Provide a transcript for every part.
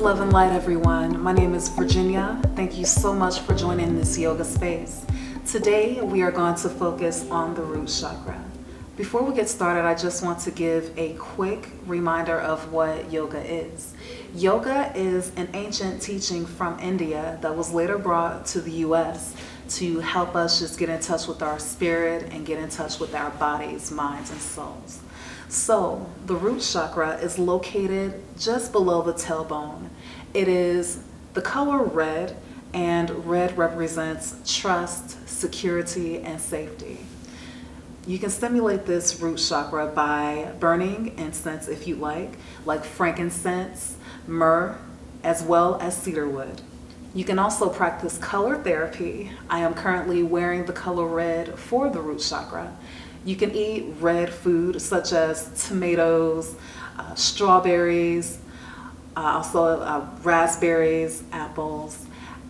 love and light, everyone. My name is Virginia. Thank you so much for joining this yoga space. Today, we are going to focus on the root chakra. Before we get started, I just want to give a quick reminder of what yoga is. Yoga is an ancient teaching from India that was later brought to the US to help us just get in touch with our spirit and get in touch with our bodies, minds, and souls. So the root chakra is located just below the tailbone. It is the color red, and red represents trust, security, and safety. You can stimulate this root chakra by burning incense if you like frankincense, myrrh, as well as cedarwood. You can also practice color therapy. I am currently wearing the color red for the root chakra. You can eat red food such as tomatoes, strawberries, also raspberries, apples,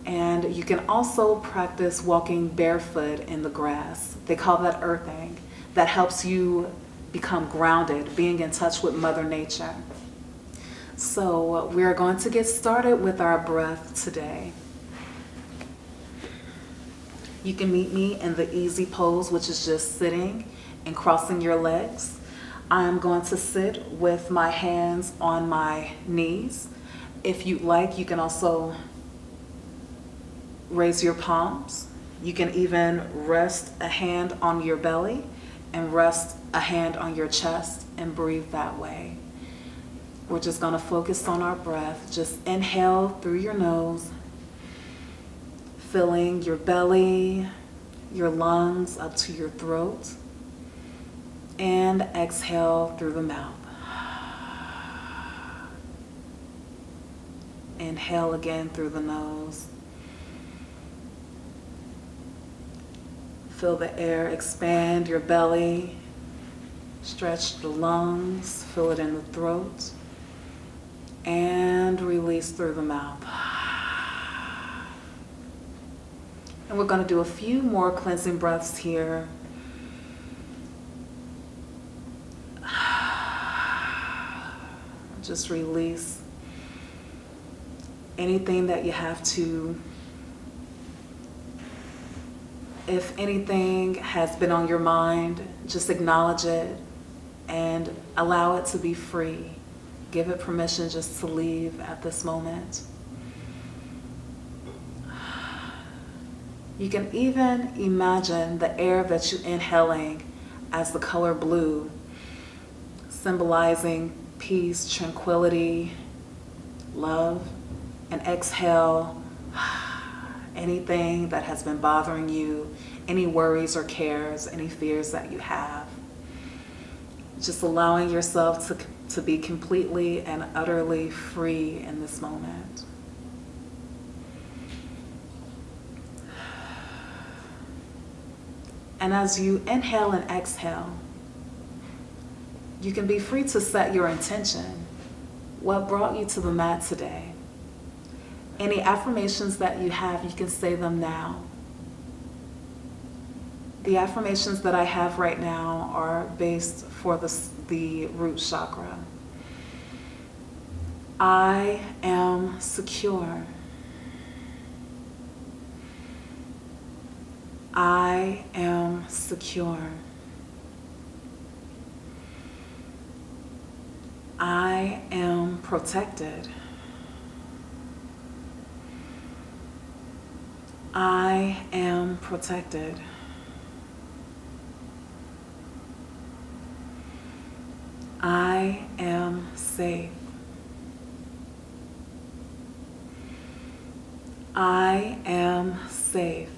and you can also practice walking barefoot in the grass. They call that earthing. That helps you become grounded, being in touch with Mother Nature. So we are going to get started with our breath today. You can meet me in the easy pose, which is just sitting and crossing your legs. I'm going to sit with my hands on my knees. If you'd like, you can also raise your palms. You can even rest a hand on your belly and rest a hand on your chest and breathe that way. We're just going to focus on our breath. Just inhale through your nose, filling your belly, your lungs up to your throat, and exhale through the mouth. Inhale again through the nose. Feel the air expand your belly, stretch the lungs, feel it in the throat, and release through the mouth. And we're going to do a few more cleansing breaths here. Just release anything that you have to. If anything has been on your mind, just acknowledge it and allow it to be free. Give it permission just to leave at this moment. You can even imagine the air that you're inhaling as the color blue, symbolizing peace, tranquility, love, and exhale anything that has been bothering you, any worries or cares, any fears that you have. Just allowing yourself to be completely and utterly free in this moment. And as you inhale and exhale, you can be free to set your intention. What brought you to the mat today? Any affirmations that you have, you can say them now. The affirmations that I have right now are based for the root chakra. I am secure. I am secure. I am protected. I am protected. I am safe. I am safe.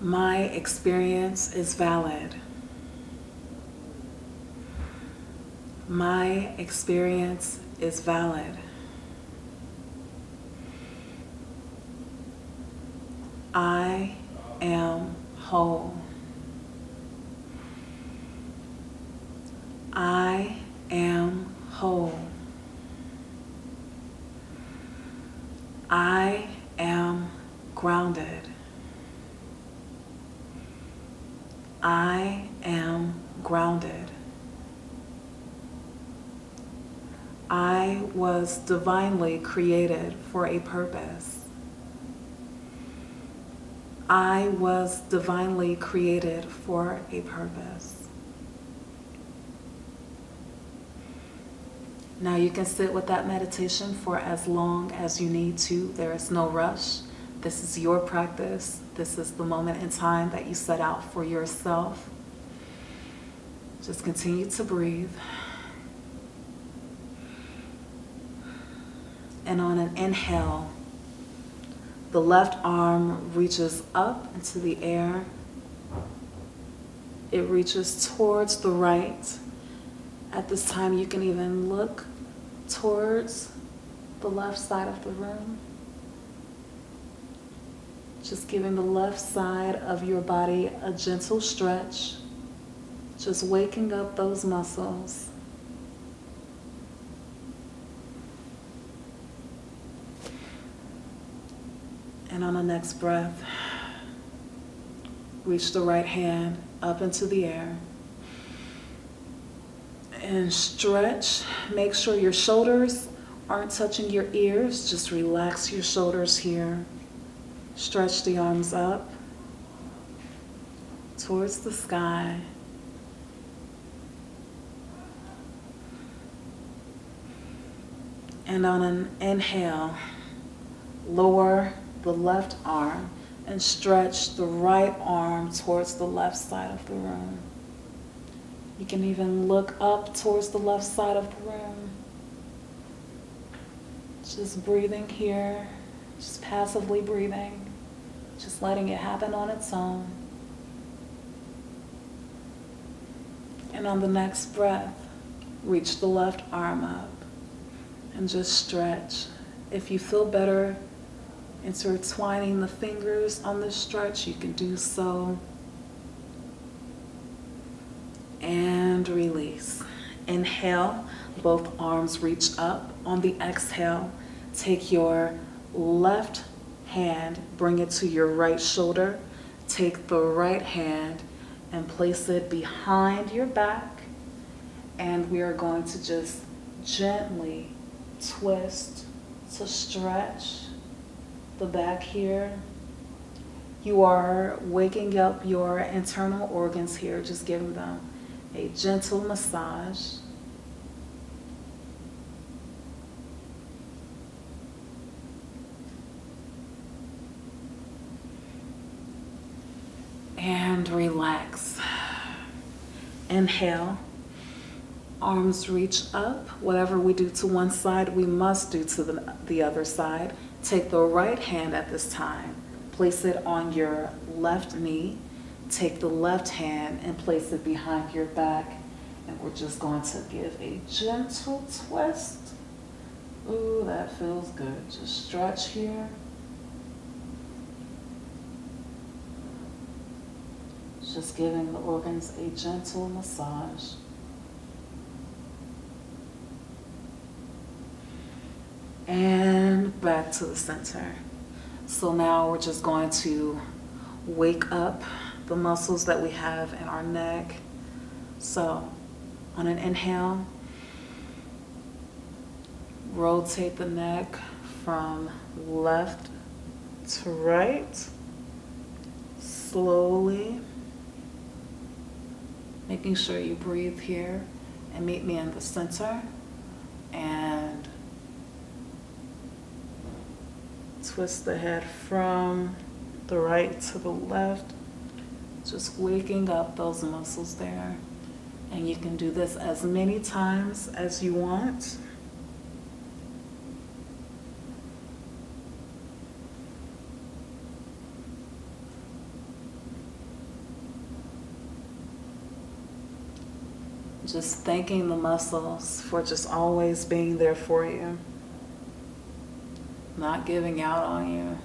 My experience is valid. My experience is valid. I am whole. I am whole. I am grounded. I am grounded. I was divinely created for a purpose. I was divinely created for a purpose. Now you can sit with that meditation for as long as you need to. There is no rush. This is your practice. This is the moment in time that you set out for yourself. Just continue to breathe. And on an inhale, the left arm reaches up into the air. It reaches towards the right. At this time, you can even look towards the left side of the room. Just giving the left side of your body a gentle stretch. Just waking up those muscles. And on the next breath, reach the right hand up into the air. And stretch. Make sure your shoulders aren't touching your ears. Just relax your shoulders here. Stretch the arms up towards the sky. And on an inhale, lower the left arm and stretch the right arm towards the left side of the room. You can even look up towards the left side of the room. Just breathing here, just passively breathing, just letting it happen on its own. And on the next breath, reach the left arm up and just stretch. If you feel better intertwining the fingers on this stretch, you can do so. And release. Inhale, both arms reach up. On the exhale, take your left hand, bring it to your right shoulder. Take the right hand and place it behind your back. And we are going to just gently twist to stretch the back here. You are waking up your internal organs here, just giving them a gentle massage. And relax. Inhale. Arms reach up. Whatever we do to one side, we must do to the other side. Take the right hand at this time. Place it on your left knee. Take the left hand and place it behind your back. And we're just going to give a gentle twist. Ooh, that feels good. Just stretch here. Just giving the organs a gentle massage. And back to the center. So now we're just going to wake up the muscles that we have in our neck. So on an inhale, rotate the neck from left to right, slowly, making sure you breathe here and meet me in the center. And twist the head from the right to the left, just waking up those muscles there. And you can do this as many times as you want. Just thanking the muscles for just always being there for you, not giving out on you.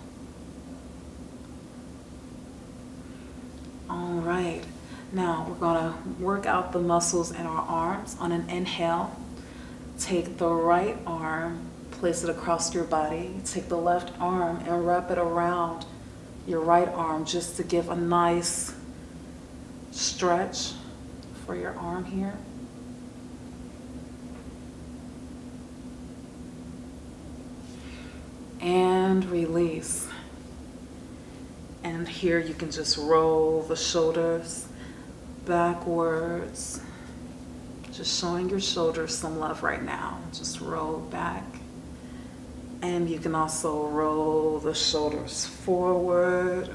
All right, now we're gonna work out the muscles in our arms. On an inhale, take the right arm, place it across your body. Take the left arm and wrap it around your right arm just to give a nice stretch for your arm here. and release. And here you can just roll the shoulders backwards, just showing your shoulders some love right now. Just roll back. And you can also roll the shoulders forward.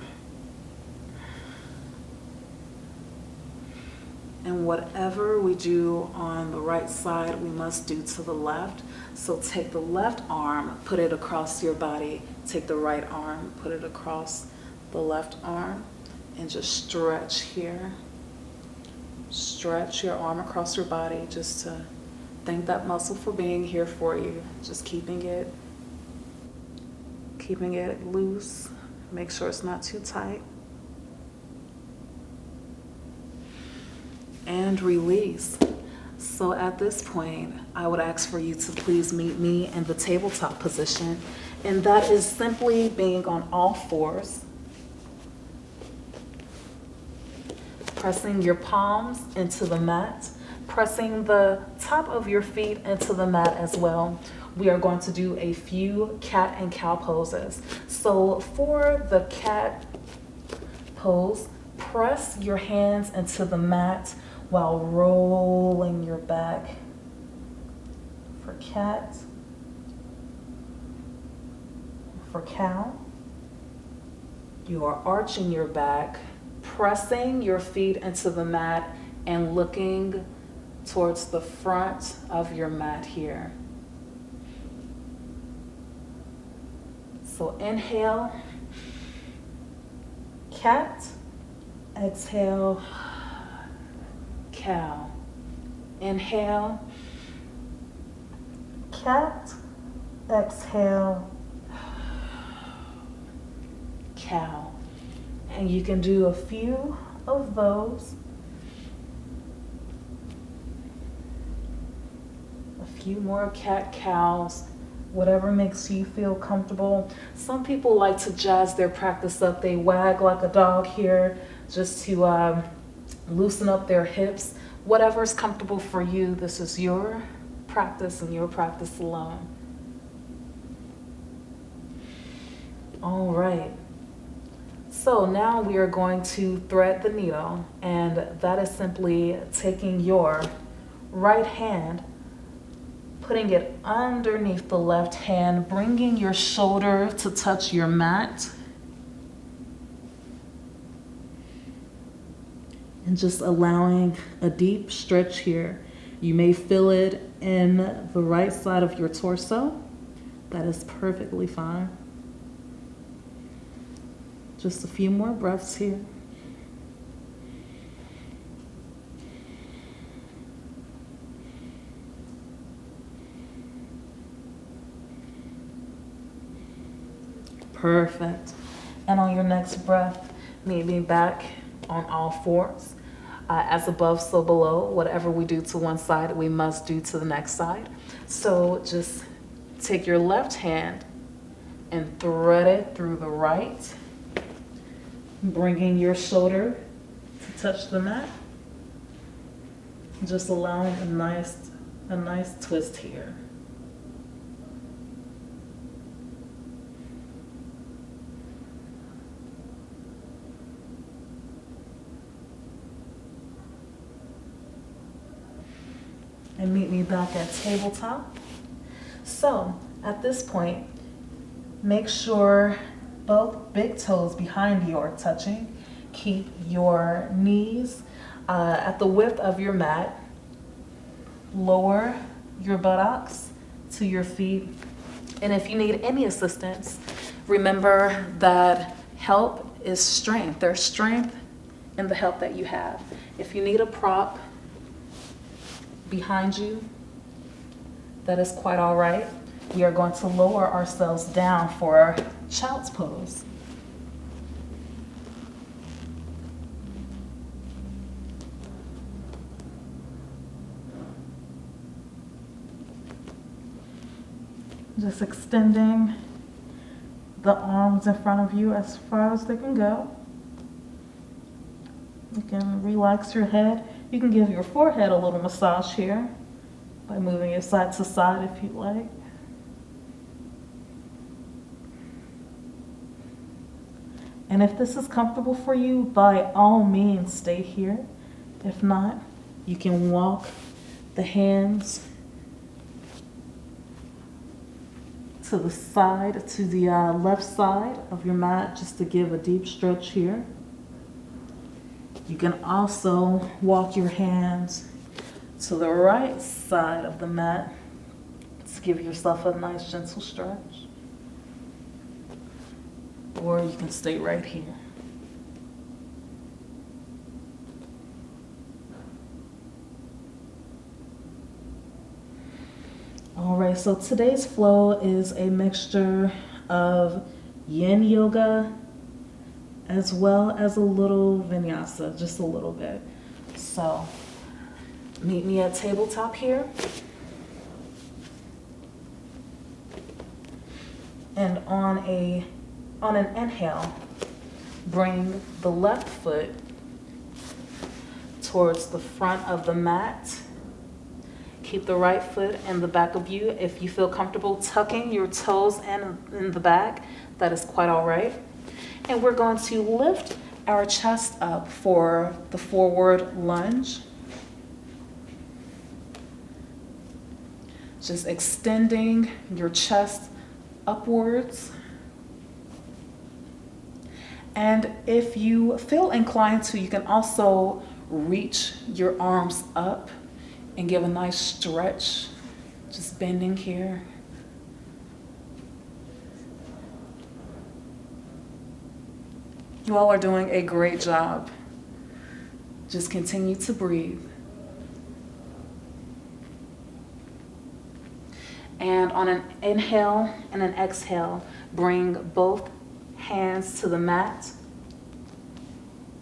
And whatever we do on the right side, we must do to the left. So take the left arm, put it across your body. Take the right arm, put it across the left arm, and just stretch here. Stretch your arm across your body just to thank that muscle for being here for you. Just keeping it loose. Make sure it's not too tight. And release. So at this point, I would ask for you to please meet me in the tabletop position. And that is simply being on all fours. Pressing your palms into the mat. Pressing the top of your feet into the mat as well. We are going to do a few cat and cow poses. So for the cat pose, press your hands into the mat while rolling your back. For cat, for cow, you are arching your back, pressing your feet into the mat and looking towards the front of your mat here. So inhale, cat, exhale, cow. Inhale, cat, exhale, cow. And you can do a few of those. A few more cat cows, whatever makes you feel comfortable. Some people like to jazz their practice up. They wag like a dog here just to loosen up their hips. Whatever's comfortable for you, this is your practice and your practice alone. All right. So now we are going to thread the needle, and that is simply taking your right hand, putting it underneath the left hand, bringing your shoulder to touch your mat, and just allowing a deep stretch here. You may feel it in the right side of your torso. That is perfectly fine. Just a few more breaths here. Perfect. And on your next breath, meet me back on all fours. As above, so below. Whatever we do to one side, we must do to the next side. So just take your left hand and thread it through the right, bringing your shoulder to touch the mat. Just allowing a nice twist here. And meet me back at tabletop. So at this point, make sure both big toes behind you are touching. Keep your knees at the width of your mat. Lower your buttocks to your feet. And if you need any assistance, remember that help is strength. There's strength in the help that you have. If you need a prop behind you, that is quite all right. We are going to lower ourselves down for our child's pose. Just extending the arms in front of you as far as they can go. You can relax your head. You can give your forehead a little massage here by moving it side to side if you like. And if this is comfortable for you, by all means, stay here. If not, you can walk the hands to the side, to the left side of your mat, just to give a deep stretch here. You can also walk your hands to the right side of the mat to give yourself a nice gentle stretch. Or you can stay right here. All right, so today's flow is a mixture of yin yoga as well as a little vinyasa, just a little bit. So meet me at tabletop here. And on an inhale, bring the left foot towards the front of the mat. Keep the right foot in the back of you. If you feel comfortable tucking your toes in the back, that is quite all right. And we're going to lift our chest up for the forward lunge. Just extending your chest upwards. And if you feel inclined to, you can also reach your arms up and give a nice stretch, just bending here. You all are doing a great job. Just continue to breathe. And on an inhale and an exhale, bring both hands to the mat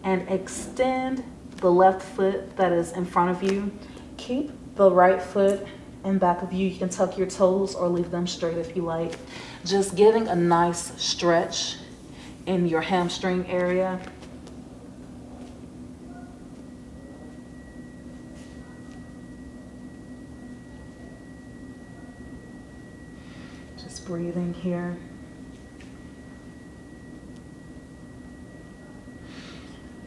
and extend the left foot that is in front of you. Keep the right foot in back of you. You can tuck your toes or leave them straight if you like. Just giving a nice stretch in your hamstring area. Just breathing here.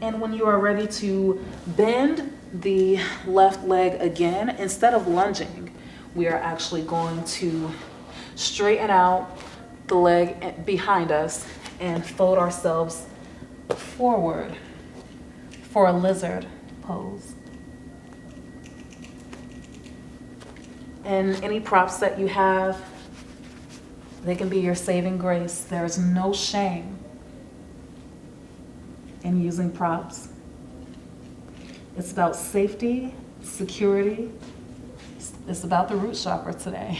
And when you are ready to bend the left leg again, instead of lunging, we are actually going to straighten out the leg behind us and fold ourselves forward for a lizard pose. And any props that you have, they can be your saving grace. There's no shame in using props. It's about safety, security. It's about the root chakra today.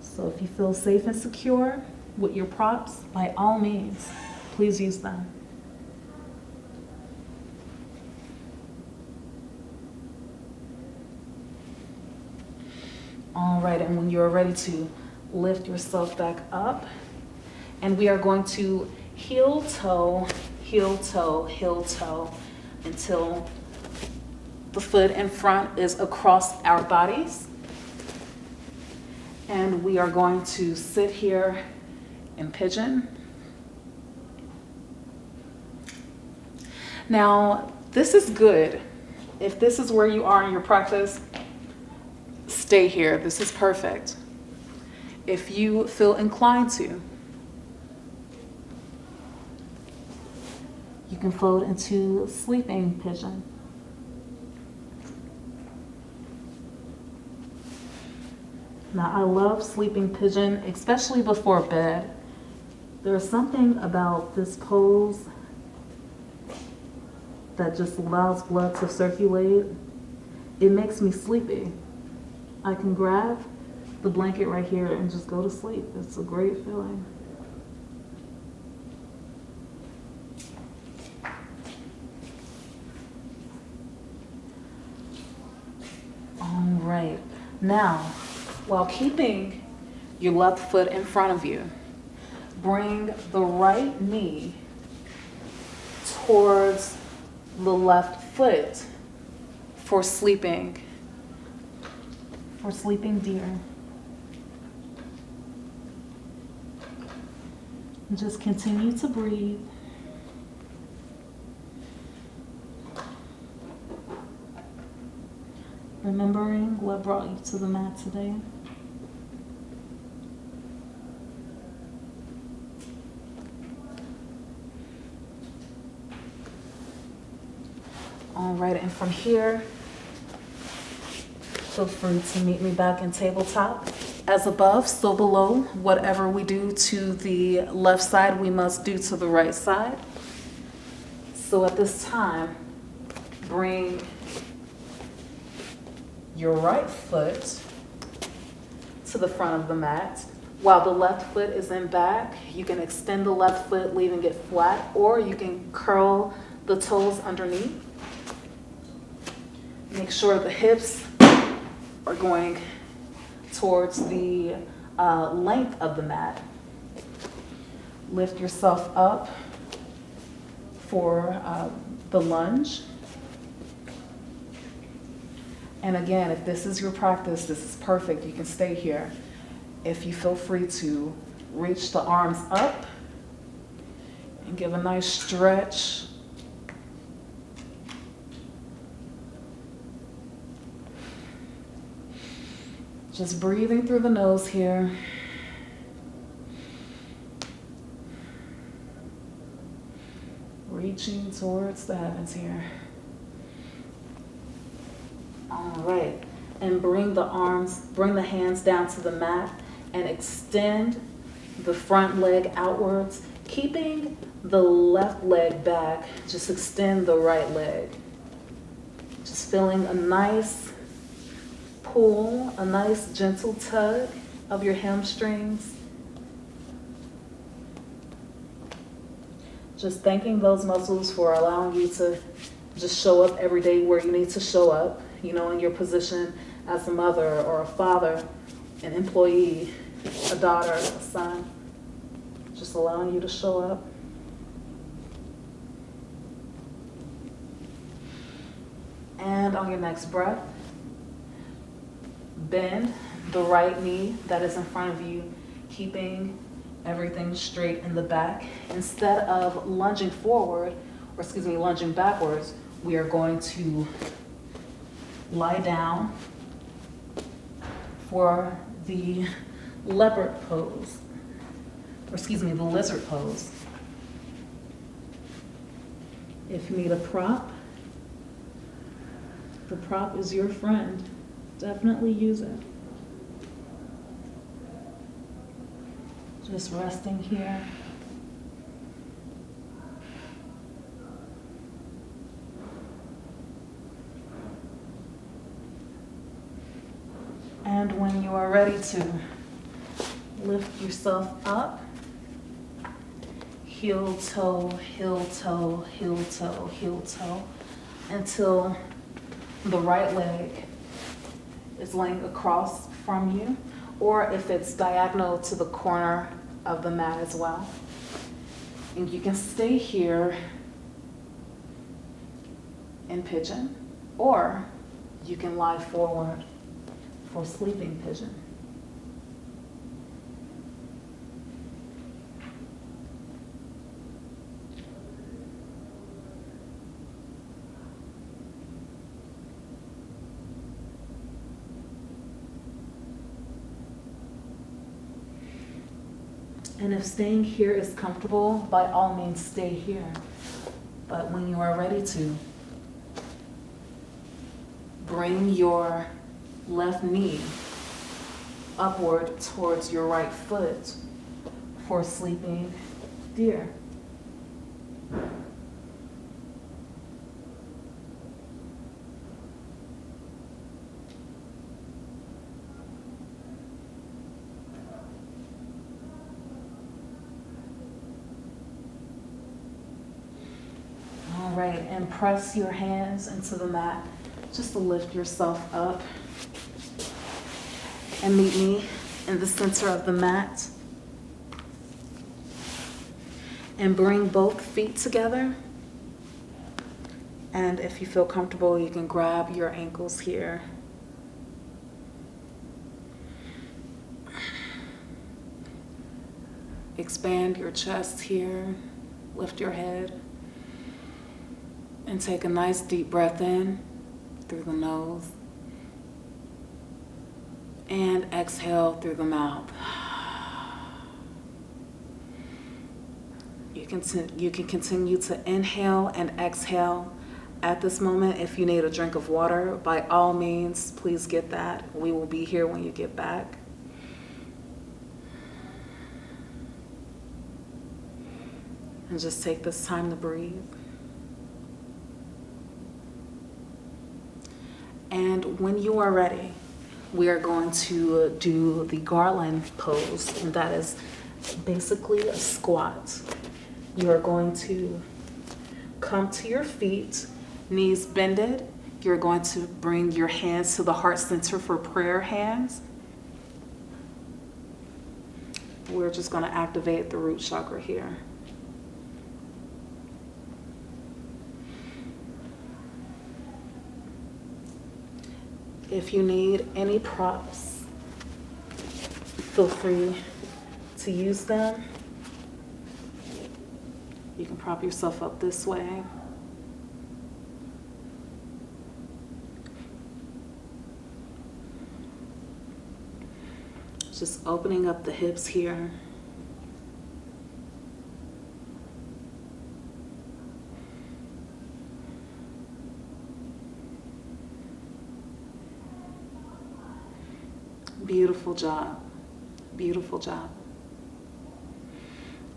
So if you feel safe and secure with your props, by all means, please use them. All right, and when you're ready to lift yourself back up, and we are going to heel toe, heel toe, heel toe, until the foot in front is across our bodies. And we are going to sit here in pigeon. Now, this is good. If this is where you are in your practice, stay here. This is perfect. If you feel inclined to, you can fold into sleeping pigeon. Now, I love sleeping pigeon, especially before bed. There's something about this pose that just allows blood to circulate. It makes me sleepy. I can grab the blanket right here and just go to sleep. It's a great feeling. All right. Now, while keeping your left foot in front of you, bring the right knee towards the left foot for sleeping deer. And just continue to breathe. Remembering what brought you to the mat today. All right, and from here, feel free to meet me back in tabletop. As above, so below. Whatever we do to the left side, we must do to the right side. So at this time, bring your right foot to the front of the mat. While the left foot is in back, you can extend the left foot, leaving it flat, or you can curl the toes underneath. Make sure the hips are going towards the length of the mat. Lift yourself up for the lunge. And again, if this is your practice, this is perfect. You can stay here. If you feel free to reach the arms up and give a nice stretch. Just breathing through the nose here. Reaching towards the heavens here. All right, and bring the hands down to the mat and extend the front leg outwards, keeping the left leg back. Just extend the right leg. Just feeling a nice pull, a nice gentle tug of your hamstrings. Just thanking those muscles for allowing you to just show up every day where you need to show up, you know, in your position as a mother or a father, an employee, a daughter, a son. Just allowing you to show up. And on your next breath, bend the right knee that is in front of you, keeping everything straight in the back. Instead of lunging forward, lunging backwards, we are going to lie down for the leopard pose, the lizard pose. If you need a prop, the prop is your friend. Definitely use it. Just resting here. And when you are ready to lift yourself up, heel toe, heel toe, heel toe, heel toe, until the right leg is laying across from you, or if it's diagonal to the corner of the mat as well. And you can stay here in pigeon, or you can lie forward for sleeping pigeon. And if staying here is comfortable, by all means stay here. But when you are ready to, bring your left knee upward towards your right foot for sleeping deer. All right, and press your hands into the mat just to lift yourself up. And meet me in the center of the mat. And bring both feet together. And if you feel comfortable, you can grab your ankles here. Expand your chest here. Lift your head. And take a nice deep breath in through the nose. And exhale through the mouth. You can continue to inhale and exhale. At this moment, if you need a drink of water, by all means, please get that. We will be here when you get back. And just take this time to breathe. And when you are ready, we are going to do the garland pose, and that is basically a squat. You are going to come to your feet, knees bended. You're going to bring your hands to the heart center for prayer hands. We're just going to activate the root chakra here. If you need any props, feel free to use them. You can prop yourself up this way. Just opening up the hips here. Beautiful job. Beautiful job.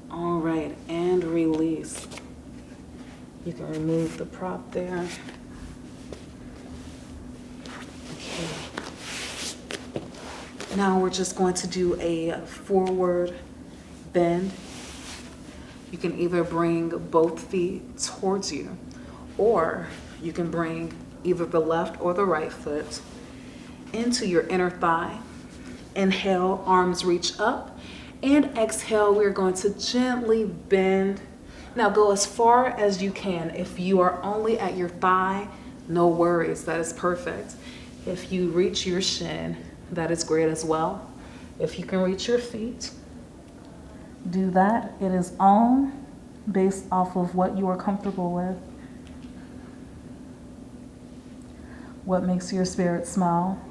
All right, and release. You can remove the prop there. Okay. Now we're just going to do a forward bend. You can either bring both feet towards you, or you can bring either the left or the right foot into your inner thigh. Inhale, arms reach up, and exhale, we're going to gently bend. Now go as far as you can. If you are only at your thigh, no worries, that is perfect. If you reach your shin, that is great as well. If you can reach your feet, do that. It is all based off of what you are comfortable with. What makes your spirit smile?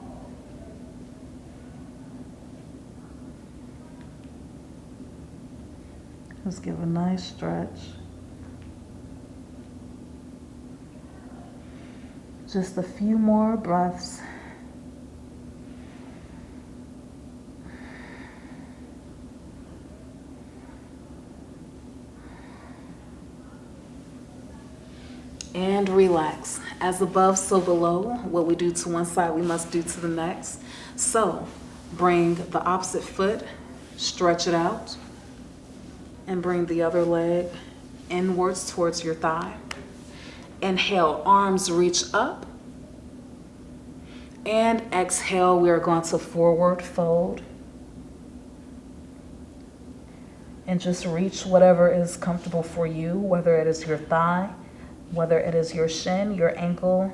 Just give a nice stretch. Just a few more breaths. And relax. As above, so below. What we do to one side, we must do to the next. So bring the opposite foot, stretch it out, and bring the other leg inwards towards your thigh. Inhale, arms reach up. And exhale, we are going to forward fold. And just reach whatever is comfortable for you, whether it is your thigh, whether it is your shin, your ankle,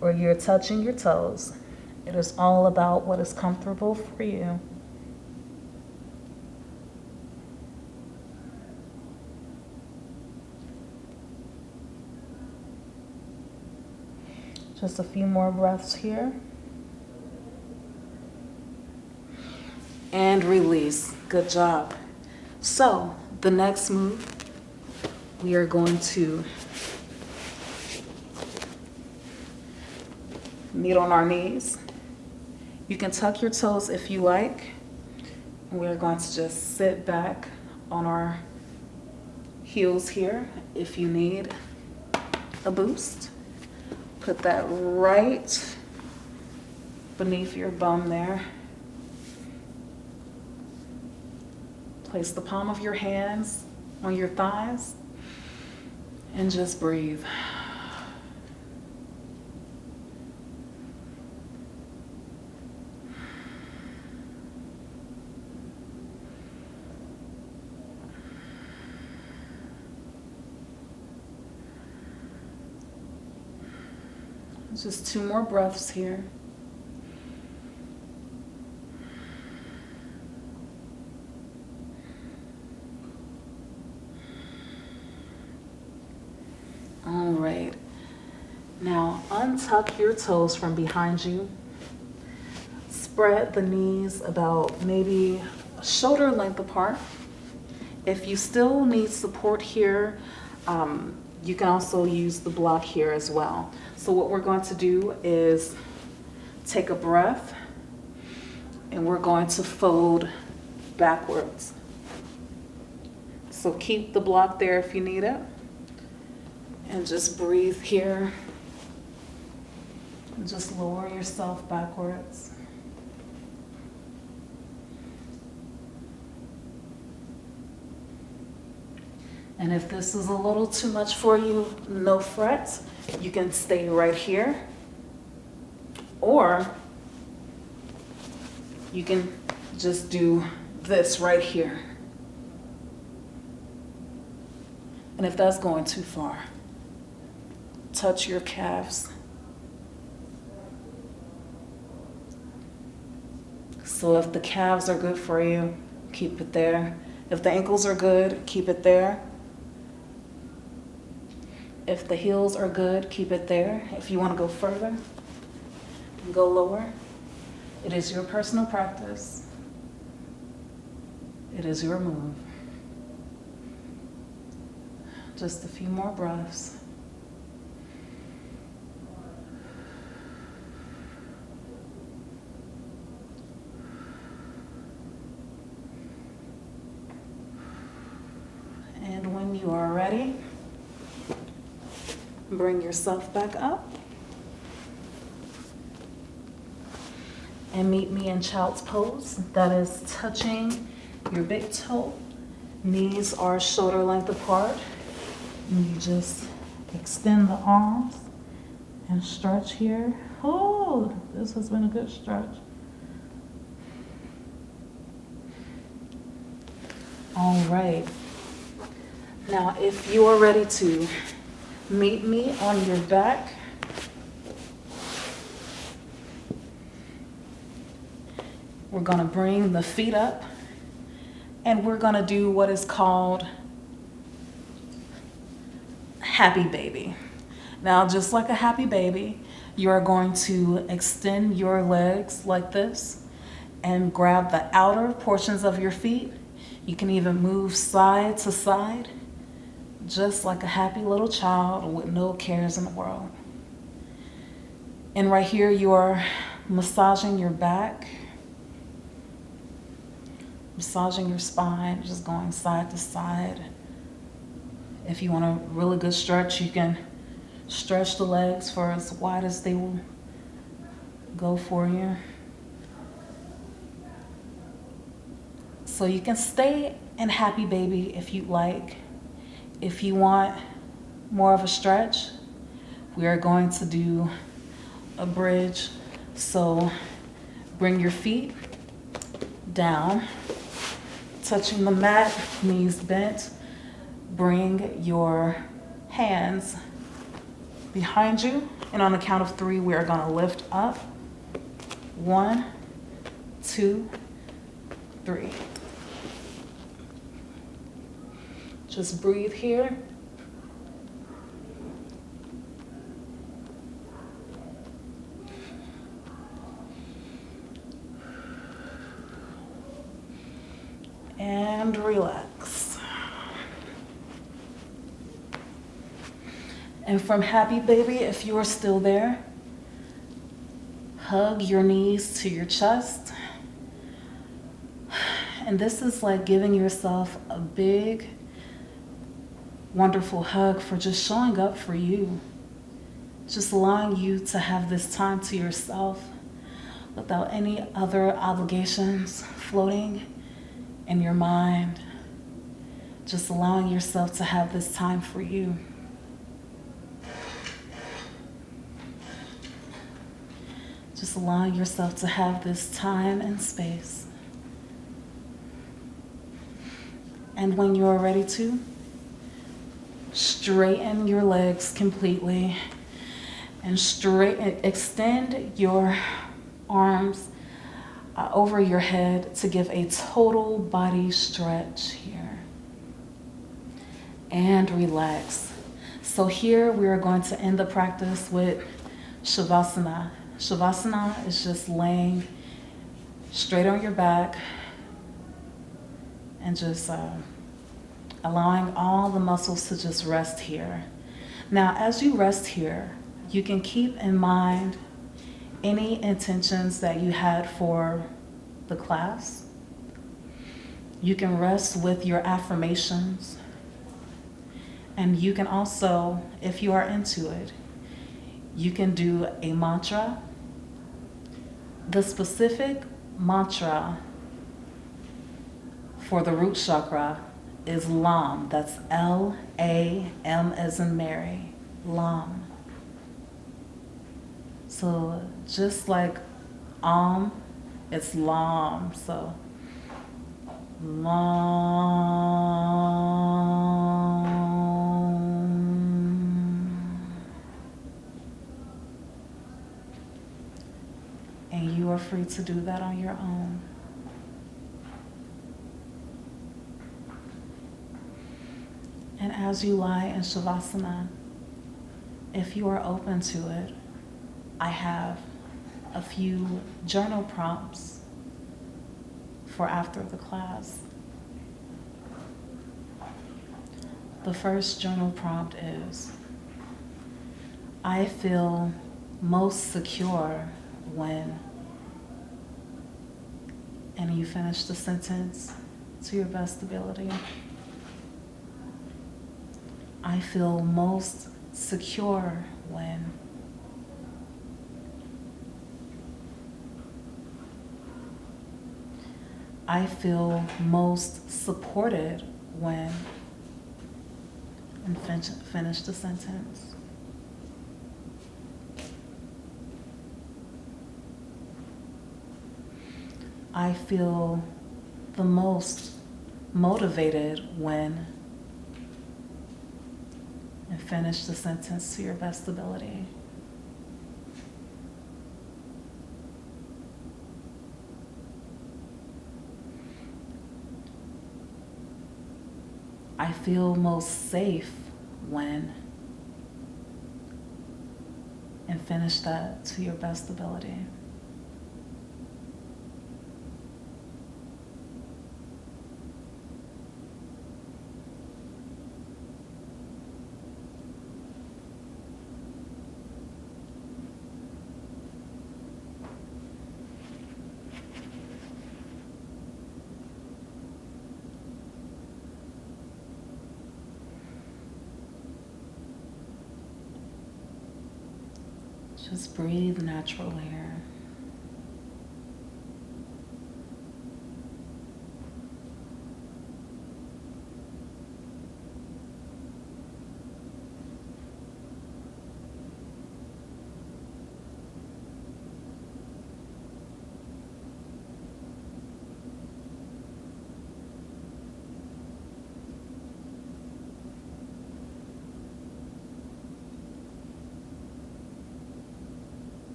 or you're touching your toes. It is all about what is comfortable for you. Just a few more breaths here. And release. Good job. So the next move, we are going to meet on our knees. You can tuck your toes if you like. We're going to just sit back on our heels here. If you need a boost, put that right beneath your bum there. Place the palm of your hands on your thighs and just breathe. Just 2 more breaths here. Now untuck your toes from behind you. Spread the knees about maybe shoulder length apart. If you still need support here, you can also use the block here as well. So what we're going to do is take a breath and we're going to fold backwards. So keep the block there if you need it. And just breathe here. And just lower yourself backwards. And if this is a little too much for you, no fret. You can stay right here. Or you can just do this right here. And if that's going too far, touch your calves. So if the calves are good for you, keep it there. If the ankles are good, keep it there. If the heels are good, keep it there. If you want to go further, go lower. It is your personal practice. It is your move. Just a few more breaths. And when you are ready, bring yourself back up. And meet me in child's pose. That is touching your big toe. Knees are shoulder length apart. And you just extend the arms and stretch here. Oh, this has been a good stretch. All right. Now, if you are ready to meet me on your back, we're going to bring the feet up and we're going to do what is called happy baby. Now, just like a happy baby, you are going to extend your legs like this and grab the outer portions of your feet. You can even move side to side, just like a happy little child with no cares in the world. And right here, you are massaging your back, massaging your spine, just going side to side. If you want a really good stretch, you can stretch the legs for as wide as they will go for you. So you can stay in happy baby if you'd like. If you want more of a stretch, we are going to do a bridge. So bring your feet down, touching the mat, knees bent. Bring your hands behind you, and on the count of 3, we are going to lift up. 1, 2, 3. Just breathe here. And relax. And from happy baby, if you are still there, hug your knees to your chest. And this is like giving yourself a big, wonderful hug for just showing up for you. Just allowing you to have this time to yourself without any other obligations floating in your mind. Just allowing yourself to have this time for you. Just allowing yourself to have this time and space. And when you are ready to, straighten your legs completely and extend your arms over your head to give a total body stretch here. And relax. So here we are going to end the practice with Shavasana. Shavasana is just laying straight on your back and just allowing all the muscles to just rest here. Now, as you rest here, you can keep in mind any intentions that you had for the class. You can rest with your affirmations. And you can also, if you are into it, you can do a mantra. The specific mantra for the root chakra is LAM. That's L-A-M as in Mary, LAM. So just like it's LAM. So LAM. And you are free to do that on your own. And as you lie in Shavasana, if you are open to it, I have a few journal prompts for after the class. The first journal prompt is, I feel most secure when, and you finish the sentence to your best ability. I feel most secure when. I feel most supported when. And finish the sentence. I feel the most motivated when. And finish the sentence to your best ability. I feel most safe when. And finish that to your best ability. Just breathe natural here.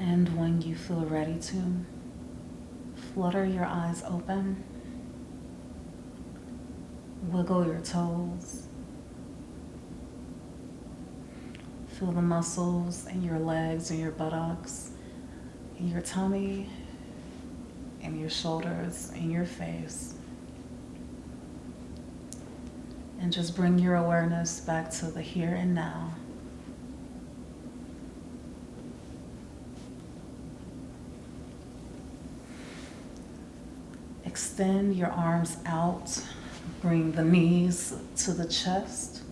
And when you feel ready to, flutter your eyes open, wiggle your toes, feel the muscles in your legs and your buttocks, in your tummy, in your shoulders, in your face. And just bring your awareness back to the here and now. Extend your arms out, bring the knees to the chest,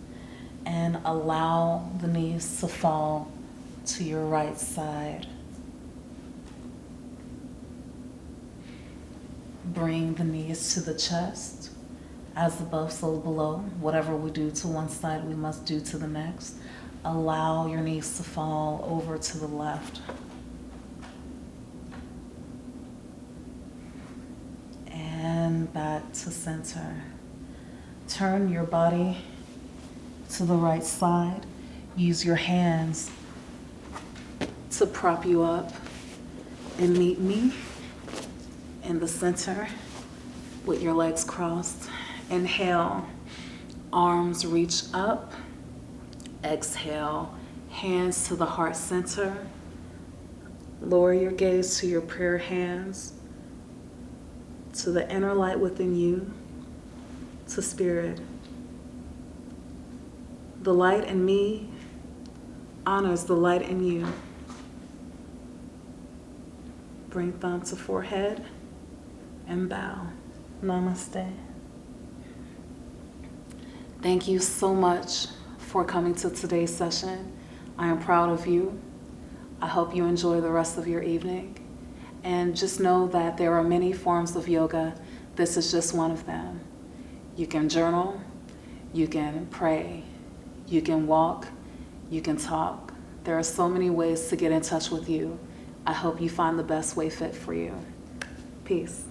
and allow the knees to fall to your right side. Bring the knees to the chest, as above, so below. Whatever we do to one side, we must do to the next. Allow your knees to fall over to the left. And back to center. Turn your body to the right side. Use your hands to prop you up and meet me in the center with your legs crossed. Inhale, arms reach up. Exhale, hands to the heart center. Lower your gaze to your prayer hands, to the inner light within you, to spirit. The light in me honors the light in you. Bring thumb to forehead and bow. Namaste. Thank you so much for coming to today's session. I am proud of you. I hope you enjoy the rest of your evening. And just know that there are many forms of yoga. This is just one of them. You can journal, you can pray, you can walk, you can talk. There are so many ways to get in touch with you. I hope you find the best way fit for you. Peace.